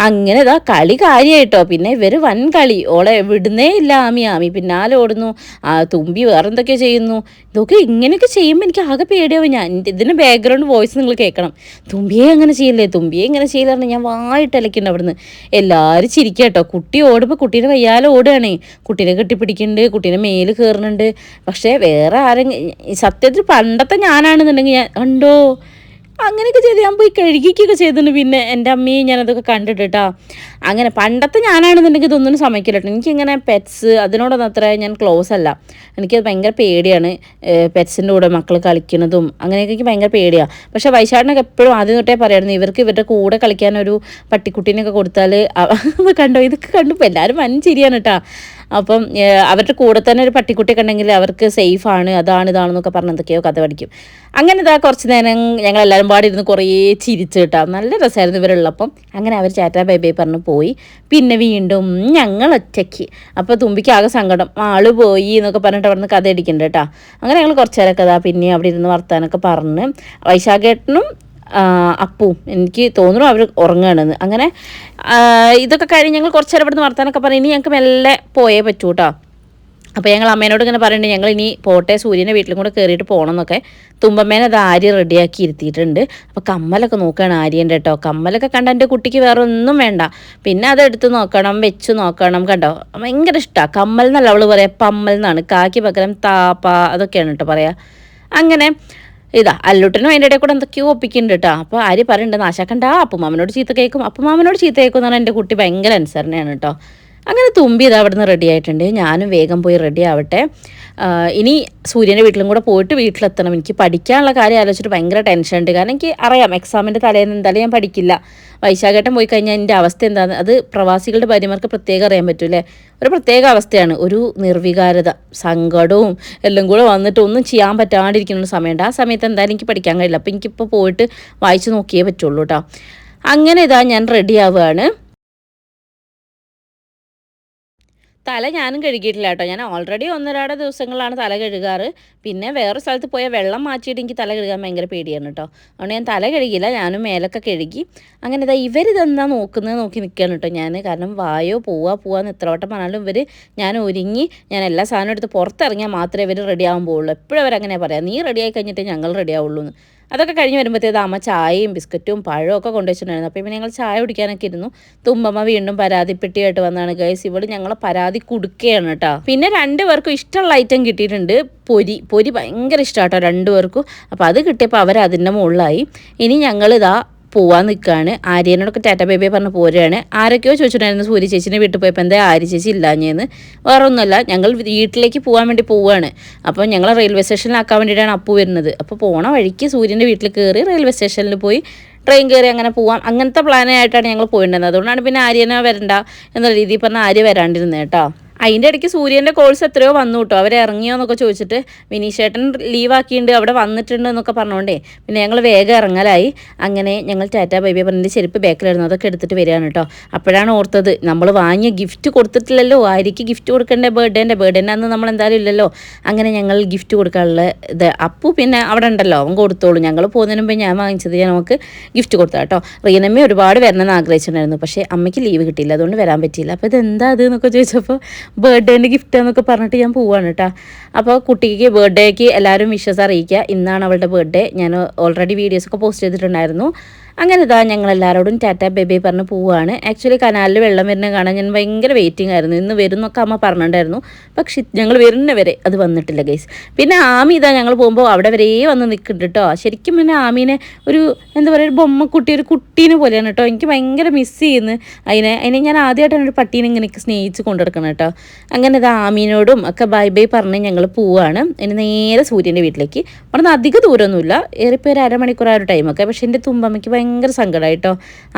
അങ്ങനെ ഇതാ കളി കാര്യമായിട്ടോ. പിന്നെ ഇവർ വൻ കളി, ഓളെ വിടുന്നേ ഇല്ല. ആമി പിന്നാലെ ഓടുന്നു, തുമ്പി വേറെ എന്തൊക്കെയോ ചെയ്യുന്നു. ഇതൊക്കെ ഇങ്ങനെയൊക്കെ ചെയ്യുമ്പോൾ എനിക്ക് ആകെ പേടിയാവും. ഞാൻ ഇതിന് ബാക്ക്ഗ്രൗണ്ട് വോയിസ് നിങ്ങൾ കേൾക്കണം. തുമ്പിയെ അങ്ങനെ ചെയ്യില്ല ഞാൻ വായിട്ട് അലക്കുന്നുണ്ട് അവിടുന്ന്. എല്ലാവരും ചിരിക്കുക കേട്ടോ. കുട്ടി ഓടുമ്പോൾ കുട്ടീനെ വയ്യാലെ ഓടുകയാണേ, കുട്ടീനെ കെട്ടിപ്പിടിക്കുന്നുണ്ട്, കുട്ടീനെ മേല് കയറുന്നുണ്ട്. പക്ഷേ വേറെ സത്യത്തിൽ പണ്ടത്തെ ഞാനാണെന്നുണ്ടെങ്കിൽ ഞാൻ കണ്ടോ അങ്ങനെയൊക്കെ ചെയ്ത് ഞാൻ പോയി കഴുകിക്കൊക്കെ ചെയ്തിട്ടുണ്ട്. പിന്നെ എൻ്റെ അമ്മയും ഞാനതൊക്കെ കണ്ടിട്ടാ. അങ്ങനെ പണ്ടത്തെ ഞാനാണെന്നുണ്ടെങ്കിൽ ഇതൊന്നും സമ്മതിക്കില്ല കേട്ടോ. എനിക്കിങ്ങനെ പെറ്റ്സ് അതിനോടൊന്നും അത്ര ഞാൻ ക്ലോസ് അല്ല. എനിക്കത് ഭയങ്കര പേടിയാണ്, പെറ്റ്സിൻ്റെ കൂടെ മക്കൾ കളിക്കുന്നതും അങ്ങനെയൊക്കെ എനിക്ക് ഭയങ്കര പേടിയാണ്. പക്ഷേ വൈശാഖനൊക്കെ എപ്പോഴും ആദ്യം തൊട്ടേ പറയായിരുന്നു, ഇവരുടെ കൂടെ കളിക്കാനൊരു പട്ടിക്കുട്ടീനൊക്കെ കൊടുത്താൽ കണ്ടോ, ഇതൊക്കെ കണ്ടപ്പോൾ എല്ലാവരും വൻ ചിരിയാണ് കേട്ടോ. അപ്പം അവരുടെ കൂടെ തന്നെ ഒരു പട്ടിക്കുട്ടിയൊക്കെ ഉണ്ടെങ്കിൽ അവർക്ക് സേഫാണ്, ഇതാണെന്നൊക്കെ പറഞ്ഞ് എന്തൊക്കെയോ കഥ പഠിക്കും. അങ്ങനെ ഇതാ കുറച്ച് നേരം ഞങ്ങളെല്ലാവരും പാടി ഇരുന്ന് കുറേ ചിരിച്ചു കേട്ടോ. നല്ല രസമായിരുന്നു ഇവരുള്ളപ്പം. അങ്ങനെ അവർ ചാറ്റാ ബൈ പറഞ്ഞ് പോയി. പിന്നെ വീണ്ടും ഞങ്ങൾ ഒറ്റയ്ക്ക്. അപ്പോൾ തുമ്പിക്ക് ആകെ സങ്കടം, ആള് പോയി എന്നൊക്കെ പറഞ്ഞിട്ട് അവിടെ നിന്ന് കഥ അടിക്കുന്നുണ്ട് കേട്ടോ. അങ്ങനെ ഞങ്ങൾ കുറച്ച് നേരമൊക്കെ അതാ പിന്നെ അവിടെ ഇരുന്ന് വർത്താനൊക്കെ പറഞ്ഞ് വൈശാഖേട്ടനും അപ്പവും എനിക്ക് തോന്നുന്നു അവർ ഉറങ്ങുകയാണെന്ന്. അങ്ങനെ ഇതൊക്കെ കഴിഞ്ഞ് ഞങ്ങൾ കുറച്ച് നേരം ഇവിടുന്ന് വർത്താനൊക്കെ പറഞ്ഞ് ഇനി ഞങ്ങൾക്ക് മെല്ലെ പോയേ പറ്റൂ കേട്ടോ. അപ്പോൾ ഞങ്ങൾ അമ്മേനോട് ഇങ്ങനെ പറയുന്നുണ്ട്, ഞങ്ങൾ ഇനി പോട്ടെ, സൂര്യൻ്റെ വീട്ടിലും കൂടെ കയറിയിട്ട് പോകണം എന്നൊക്കെ. തുമ്പമ്മേനെ അത് ആര്യ റെഡിയാക്കി ഇരുത്തിയിട്ടുണ്ട്. അപ്പോൾ കമ്മലൊക്കെ നോക്കുകയാണ് ആര്യൻ്റെ കേട്ടോ. കമ്മലൊക്കെ കണ്ട എൻ്റെ കുട്ടിക്ക് വേറെ ഒന്നും വേണ്ട, പിന്നെ അത് എടുത്ത് നോക്കണം, വെച്ച് നോക്കണം. കണ്ടോ ഭയങ്കര ഇഷ്ടമാണ്. കമ്മൽ എന്നല്ല അവൾ പറയാം, പമ്മൽ എന്നാണ്. കാക്കി പകരം താപ്പ അതൊക്കെയാണ് കേട്ടോ പറയാം. അങ്ങനെ ഇതാ അല്ലൂട്ടനും അതിൻ്റെ ഇടയിൽ കൂടെ എന്തൊക്കെയോ ഒപ്പിക്കുന്നുണ്ട് കേട്ടോ. അപ്പോൾ ആര്യ പറയുന്നുണ്ട്, നാശാക്കണ്ട, അപ്പുമാമനോട് ചീത്ത കേൾക്കും എന്ന് പറഞ്ഞാൽ എൻ്റെ കുട്ടി ഭയങ്കര അനുസരണയാണ് കേട്ടോ. അങ്ങനെ തുമ്പി ഇത് അവിടെ നിന്ന് റെഡി ആയിട്ടുണ്ട്. ഞാനും വേഗം പോയി റെഡി ആവട്ടെ. ഇനി സൂര്യൻ്റെ വീട്ടിലും കൂടെ പോയിട്ട് വീട്ടിലെത്തണം. എനിക്ക് പഠിക്കാനുള്ള കാര്യം ആലോചിച്ചിട്ട് ഭയങ്കര ടെൻഷൻ ഉണ്ട്. കാരണം എനിക്ക് അറിയാം എക്സാമിൻ്റെ തലേന്ന് എന്തായാലും ഞാൻ പഠിക്കില്ല. വൈശാഖേട്ടൻ പോയി കഴിഞ്ഞാൽ എൻ്റെ അവസ്ഥ എന്താണ്, അത് പ്രവാസികളുടെ ഭാര്യമാർക്ക് പ്രത്യേകം അറിയാൻ പറ്റൂലേ. ഒരു പ്രത്യേക അവസ്ഥയാണ്, ഒരു നിർവികാരത, സങ്കടവും എല്ലാം കൂടെ വന്നിട്ട് ഒന്നും ചെയ്യാൻ പറ്റാണ്ടിരിക്കുന്ന സമയമുണ്ട്. ആ സമയത്ത് എന്തായാലും എനിക്ക് പഠിക്കാൻ കഴിയില്ല. അപ്പോൾ എനിക്കിപ്പോൾ പോയിട്ട് വായിച്ച് നോക്കിയേ പറ്റുള്ളൂ കേട്ടോ. അങ്ങനെ ഇതാ ഞാൻ റെഡി ആവുകയാണ്. തല ഞാനും കഴുകിയിട്ടില്ല കേട്ടോ. ഞാൻ ഓൾറെഡി ഒന്നരാടെ ദിവസങ്ങളാണ് തല കഴുകാറ്. പിന്നെ വേറെ സ്ഥലത്ത് പോയാൽ വെള്ളം മാറ്റിയിട്ട് എനിക്ക് തല കഴുകാൻ ഭയങ്കര പേടിയാണ് കേട്ടോ. അതുകൊണ്ട് ഞാൻ തല കഴുകിയില്ല, ഞാനും മേലൊക്കെ കഴുകി. അങ്ങനെ ഇതാ ഇവരിതെന്താ നോക്കുന്നത് നോക്കി നിൽക്കുകയാണ് കേട്ടോ ഞാൻ. കാരണം വായോ പോവാന്ന് എത്ര വട്ടം പറഞ്ഞാലും ഞാൻ ഒരുങ്ങി ഞാൻ എല്ലാ സാധനവും എടുത്ത് പുറത്തിറങ്ങിയാൽ മാത്രമേ ഇവർ റെഡി ആകാൻ പോവുള്ളൂ. എപ്പോഴും അവരങ്ങനെ പറയാം, നീ റെഡി ആയി കഴിഞ്ഞിട്ട് ഞങ്ങൾ റെഡി ആവുള്ളൂ എന്ന്. അതൊക്കെ കഴിഞ്ഞ് വരുമ്പോഴത്തേത് അമ്മ ചായയും ബിസ്ക്കറ്റും പഴവും ഒക്കെ കൊണ്ടുവച്ചിട്ടുണ്ടായിരുന്നു. അപ്പോൾ പിന്നെ ഞങ്ങൾ ചായ കുടിക്കാനൊക്കെ ഇരുന്നു. തുമ്പമ്മ വീണ്ടും പരാതിപ്പെട്ടിയായിട്ട് വന്നതാണ് ഗൈസ്. ഇവിടെ ഞങ്ങളെ പരാതി കൊടുക്കുകയാണ് കേട്ടോ. പിന്നെ 2 പേർക്കും ഇഷ്ടമുള്ള ഐറ്റം കിട്ടിയിട്ടുണ്ട്. പൊരി ഭയങ്കര ഇഷ്ടമാണ് കേട്ടോ 2 പേർക്കും. അപ്പോൾ അത് കിട്ടിയപ്പോൾ അവർ അതിൻ്റെ മുകളിലായി. ഇനി ഞങ്ങളിതാ പോവാൻ നിൽക്കുകയാണ്. ആര്യനോടൊക്കെ ടാറ്റ ബേബിയെ പറഞ്ഞ് പോരുകയാണ്. ആരൊക്കെയോ ചോദിച്ചിട്ടുണ്ടായിരുന്നു സൂര്യ ചേച്ചിൻ്റെ വീട്ടിൽ പോയപ്പോൾ എന്താ ആര്യ ചേച്ചി ഇല്ലാഞ്ഞെന്ന്. വേറെ ഒന്നുമല്ല, ഞങ്ങൾ വീട്ടിലേക്ക് പോകാൻ വേണ്ടി പോവുകയാണ്. അപ്പോൾ ഞങ്ങൾ റെയിൽവേ സ്റ്റേഷനിലാക്കാൻ വേണ്ടിയിട്ടാണ് അപ്പു വരുന്നത്. അപ്പോൾ പോണ വഴിക്ക് സൂര്യൻ്റെ വീട്ടിൽ കയറി റെയിൽവേ സ്റ്റേഷനിൽ പോയി ട്രെയിൻ കയറി അങ്ങനെ പോവാം, അങ്ങനത്തെ പ്ലാനായിട്ടാണ് ഞങ്ങൾ പോയിട്ടുണ്ടായിരുന്നത്. അതുകൊണ്ടാണ് പിന്നെ ആര്യനെ വരണ്ട എന്നുള്ള രീതിയിൽ പറഞ്ഞാൽ ആര്യ വരാണ്ടിരുന്നത് കേട്ടോ. അതിൻ്റെ ഇടയ്ക്ക് സൂര്യൻ്റെ കോൾസ് എത്രയോ വന്നു കേട്ടോ. അവർ ഇറങ്ങിയോ എന്നൊക്കെ ചോദിച്ചിട്ട് വിനീഷേട്ടൻ ലീവാക്കിയിട്ടുണ്ട്, അവിടെ വന്നിട്ടുണ്ട് എന്നൊക്കെ പറഞ്ഞുകൊണ്ടേ പിന്നെ ഞങ്ങൾ വേഗം ഇറങ്ങലായി. അങ്ങനെ ഞങ്ങൾ ടാറ്റ ബൈ ബൈ പറഞ്ഞിട്ട് ചെരുപ്പ് ബാക്കിലായിരുന്നു, അതൊക്കെ എടുത്തിട്ട് വരികയാണ് കേട്ടോ. അപ്പോഴാണ് ഓർത്തത് നമ്മൾ വാങ്ങിയ ഗിഫ്റ്റ് കൊടുത്തിട്ടില്ലല്ലോ, ആര്യയ്ക്ക് ഗിഫ്റ്റ് കൊടുക്കേണ്ട ബർത്ത്ഡേൻ്റെ അന്ന് നമ്മൾ എന്തായാലും ഇല്ലല്ലോ. അങ്ങനെ ഞങ്ങൾ ഗിഫ്റ്റ് കൊടുക്കാനുള്ള ഇത് അപ്പു പിന്നെ അവിടെ ഉണ്ടല്ലോ, അവൻ കൊടുത്തോളൂ. ഞങ്ങൾ പോകുന്നതിന് മുമ്പ് ഞാൻ വാങ്ങിച്ചത് ഞാൻ നമുക്ക് ഗിഫ്റ്റ് കൊടുത്താൽ കേട്ടോ. റീനമ്മ ഒരുപാട് വരണമെന്ന് ആഗ്രഹിച്ചിട്ടുണ്ടായിരുന്നു, പക്ഷേ അമ്മയ്ക്ക് ലീവ് കിട്ടിയില്ല, അതുകൊണ്ട് വരാൻ പറ്റിയില്ല. അപ്പോൾ ഇതെന്താ അത് എന്നൊക്കെ ചോദിച്ചപ്പോൾ ബർത്ത്ഡേൻ്റെ ഗിഫ്റ്റ് എന്നൊക്കെ പറഞ്ഞിട്ട് ഞാൻ പോവാണ് കേട്ടോ. അപ്പോൾ കുട്ടിക്ക് ബർത്ത്ഡേക്ക് എല്ലാവരും വിഷസ് അറിയിക്കുക. ഇന്നാണ് അവളുടെ ബർത്ത്ഡേ. ഞാൻ ഓൾറെഡി വീഡിയോസൊക്കെ പോസ്റ്റ് ചെയ്തിട്ടുണ്ടായിരുന്നു. അങ്ങനെ ഇതാ ഞങ്ങളെല്ലാവരോടും ടാറ്റ ബേബി പറഞ്ഞ് പോവുകയാണ്. ആക്ച്വലി കനാലിൽ വെള്ളം വരുന്നത് കാണാൻ ഞാൻ ഭയങ്കര വെയിറ്റിംഗ് ആയിരുന്നു. ഇന്ന് വരുന്നൊക്കെ അമ്മ പറഞ്ഞിട്ടുണ്ടായിരുന്നു, പക്ഷെ ഞങ്ങൾ വരുന്ന വരെ അത് വന്നിട്ടില്ല ഗൈസ്. പിന്നെ ആമി ഇതാ ഞങ്ങൾ പോകുമ്പോൾ അവിടെ വരെ വന്ന് നിൽക്കുന്നുണ്ട് കേട്ടോ. ശരിക്കും പിന്നെ ആമീനെ ഒരു എന്താ പറയുക, ഒരു ബൊമ്മക്കുട്ടി, ഒരു കുട്ടീനെ പോലെയാണ് കേട്ടോ. എനിക്ക് ഭയങ്കര മിസ് ചെയ്യുന്നു അതിനെ ഞാൻ ആദ്യമായിട്ടാണ് ഒരു പട്ടീനെ ഇങ്ങനെ സ്നേഹിച്ച് കൊണ്ടുനടക്കണം കേട്ടോ. അങ്ങനെ ഇത് ആമീനോടും ഒക്കെ ബൈ ബൈ പറഞ്ഞ് ഞങ്ങൾ പോവുകയാണ്. ഇനി നേരെ സൂര്യൻ്റെ വീട്ടിലേക്ക്. അവിടെ നിന്ന് അധികം ദൂരമൊന്നുമില്ല, ഏറിപ്പോൾ ഒരു അരമണിക്കൂർ ആ ഒരു ടൈമൊക്കെ. പക്ഷേ എൻ്റെ തുമ്പമ്മയ്ക്ക് ഭയങ്കര സങ്കടമായിട്ടോ.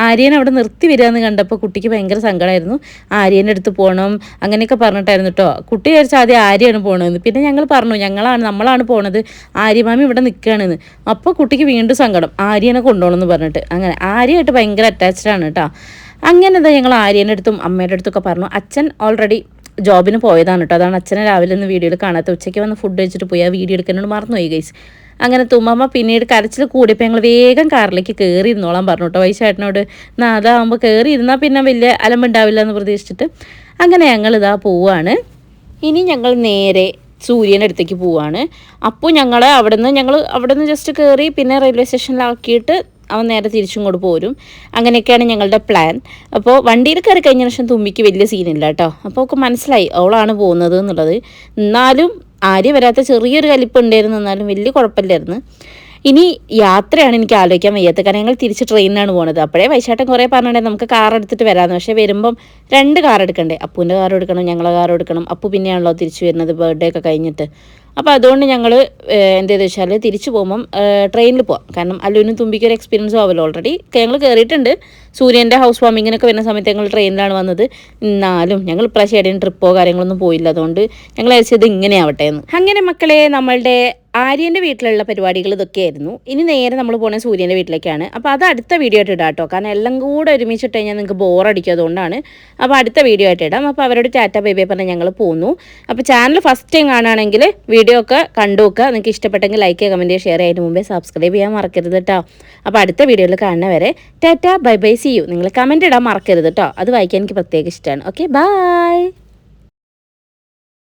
ആര്യൻ അവിടെ നിർത്തി വരികയെന്ന് കണ്ടപ്പോൾ കുട്ടിക്ക് ഭയങ്കര സങ്കടമായിരുന്നു. ആര്യൻ്റെ അടുത്ത് പോകണം അങ്ങനെയൊക്കെ പറഞ്ഞിട്ടായിരുന്നു കേട്ടോ. കുട്ടി വിചാരിച്ചാൽ ആദ്യം ആര്യയാണ് പോകണമെന്ന്. പിന്നെ ഞങ്ങൾ പറഞ്ഞു നമ്മളാണ് പോണത്, ആര്യമാമി ഇവിടെ നിൽക്കുകയാണെന്ന്. അപ്പോൾ കുട്ടിക്ക് വീണ്ടും സങ്കടം, ആര്യനെ കൊണ്ടുപോകണമെന്ന് പറഞ്ഞിട്ട്. അങ്ങനെ ആര്യമായിട്ട് ഭയങ്കര അറ്റാച്ച്ഡ് ആണ് കേട്ടോ. അങ്ങനെ എന്താ ഞങ്ങൾ ആര്യൻ്റെ അടുത്തും അമ്മയുടെ അടുത്തൊക്കെ പറഞ്ഞു. അച്ഛൻ ഓൾറെഡി ജോബിന് പോയതാണ് കേട്ടോ. അതാണ് അച്ഛനെ രാവിലെ ഒന്ന് വീഡിയോയിൽ കാണാത്ത. ഉച്ചയ്ക്ക് വന്ന് ഫുഡ് കഴിച്ചിട്ട് പോയി ആ വീഡിയോ എടുക്കാനോട് മറന്നുപോയി ഗൈസ്. അങ്ങനെ തുമ്മമ്മ പിന്നീട് കരച്ചിൽ കൂടിയപ്പോൾ ഞങ്ങൾ വേഗം കാറിലേക്ക് കയറി ഇരുന്നോളാൻ പറഞ്ഞു കേട്ടോ വൈശേട്ടനോട്. അതാകുമ്പോൾ കയറി ഇരുന്നാൽ പിന്നെ വലിയ അലമ്പുണ്ടാവില്ല എന്ന് പ്രതീക്ഷിച്ചിട്ട്. അങ്ങനെ ഞങ്ങളിതാ പോവുകയാണ്. ഇനി ഞങ്ങൾ നേരെ സൂര്യൻ്റെ അടുത്തേക്ക് പോവുകയാണ്. അപ്പോൾ ഞങ്ങൾ അവിടെ നിന്ന് ജസ്റ്റ് കയറി പിന്നെ റെയിൽവേ സ്റ്റേഷനിലാക്കിയിട്ട് അവൻ നേരെ തിരിച്ചും കൊണ്ട് പോരും. അങ്ങനെയൊക്കെയാണ് ഞങ്ങളുടെ പ്ലാൻ. അപ്പോൾ വണ്ടിയിൽ കയറി കഴിഞ്ഞ ശേഷം തുമ്പിക്ക് വലിയ സീനില്ല കേട്ടോ. അപ്പോൾ ഒക്കെ മനസ്സിലായി അവളാണ് പോകുന്നത് എന്നുള്ളത്. എന്നാലും ആര്യ വരാത്ത ചെറിയൊരു കലിപ്പുണ്ടായിരുന്നു, എന്നാലും വലിയ കുഴപ്പമില്ലായിരുന്നു. ഇനി യാത്രയാണ് എനിക്ക് ആലോചിക്കാൻ വയ്യാത്തത്, കാരണം ഞങ്ങൾ തിരിച്ച് ട്രെയിനിനാണ് പോകുന്നത്. അപ്പോഴേ വൈശാട്ടൻ കുറേ പറഞ്ഞിട്ടുണ്ടെങ്കിൽ നമുക്ക് കാർ എടുത്തിട്ട് വരാമെന്ന്. പക്ഷേ വരുമ്പം 2 കാർ എടുക്കണ്ടേ, അപ്പൂൻ്റെ കാർ എടുക്കണം, ഞങ്ങളെ കാർ എടുക്കണം. അപ്പു പിന്നെയാണല്ലോ തിരിച്ച് വരുന്നത് ബർത്ത്ഡേ ഒക്കെ കഴിഞ്ഞിട്ട്. അപ്പോൾ അതുകൊണ്ട് ഞങ്ങൾ എന്താണെന്ന് വെച്ചാൽ തിരിച്ചു പോകുമ്പം ട്രെയിനിൽ പോകാം. കാരണം അല്ലുവിനും തുമ്പിക്ക് ഒരു എക്സ്പീരിയൻസും ആവുമല്ലോ. ഓൾറെഡി ഞങ്ങൾ കയറിയിട്ടുണ്ട്. സൂര്യൻ്റെ ഹൗസ് വാമിങ്ങിനൊക്കെ വരുന്ന സമയത്ത് ഞങ്ങൾ ട്രെയിനിലാണ് വന്നത്. എന്നാലും ഞങ്ങൾ ഇപ്രാവശ്യം എവിടെയും ട്രിപ്പോ കാര്യങ്ങളൊന്നും പോയില്ല. അതുകൊണ്ട് ഞങ്ങൾ അയച്ചത് ഇങ്ങനെ ആവട്ടെ എന്ന്. അങ്ങനെ മക്കളെ, നമ്മളുടെ ആര്യൻ്റെ വീട്ടിലുള്ള പരിപാടികൾ ഇതൊക്കെയായിരുന്നു. ഇനി നേരെ നമ്മൾ പോകുന്നത് സൂര്യൻ്റെ വീട്ടിലേക്കാണ്. അപ്പോൾ അത് അടുത്ത വീഡിയോ ആയിട്ട് ഇടാം കേട്ടോ. കാരണം എല്ലാം കൂടെ ഒരുമിച്ചിട്ട് കഴിഞ്ഞാൽ നിങ്ങൾക്ക് ബോറടിക്കും, അതുകൊണ്ടാണ്. അപ്പോൾ അടുത്ത വീഡിയോ ആയിട്ട് ഇടാം. അപ്പോൾ അവരോട് ടാറ്റ ബൈ ബൈ പറഞ്ഞാൽ ഞങ്ങൾ പോന്നു. അപ്പോൾ ചാനൽ ഫസ്റ്റ് ടൈം കാണുകയാണെങ്കിൽ വീഡിയോ ഒക്കെ കണ്ടു നോക്കുക. നിങ്ങൾക്ക് ഇഷ്ടപ്പെട്ടെങ്കിൽ ലൈക്ക് ചെയ്യുക, കമൻറ്റ് ചെയ്യുക, ഷെയർ ചെയ്യുന്നതിന് മുമ്പേ സബ്സ്ക്രൈബ് ചെയ്യാൻ മറക്കരുത് കേട്ടോ. അപ്പോൾ അടുത്ത വീഡിയോയിൽ കാണുന്ന വരെ tata bye bye, see you. നിങ്ങൾ കമൻറ്റ് ഇടാൻ മറക്കരുത് കേട്ടോ, അത് വായിക്കാൻ എനിക്ക് പ്രത്യേക ഇഷ്ടമാണ്. Okay, by.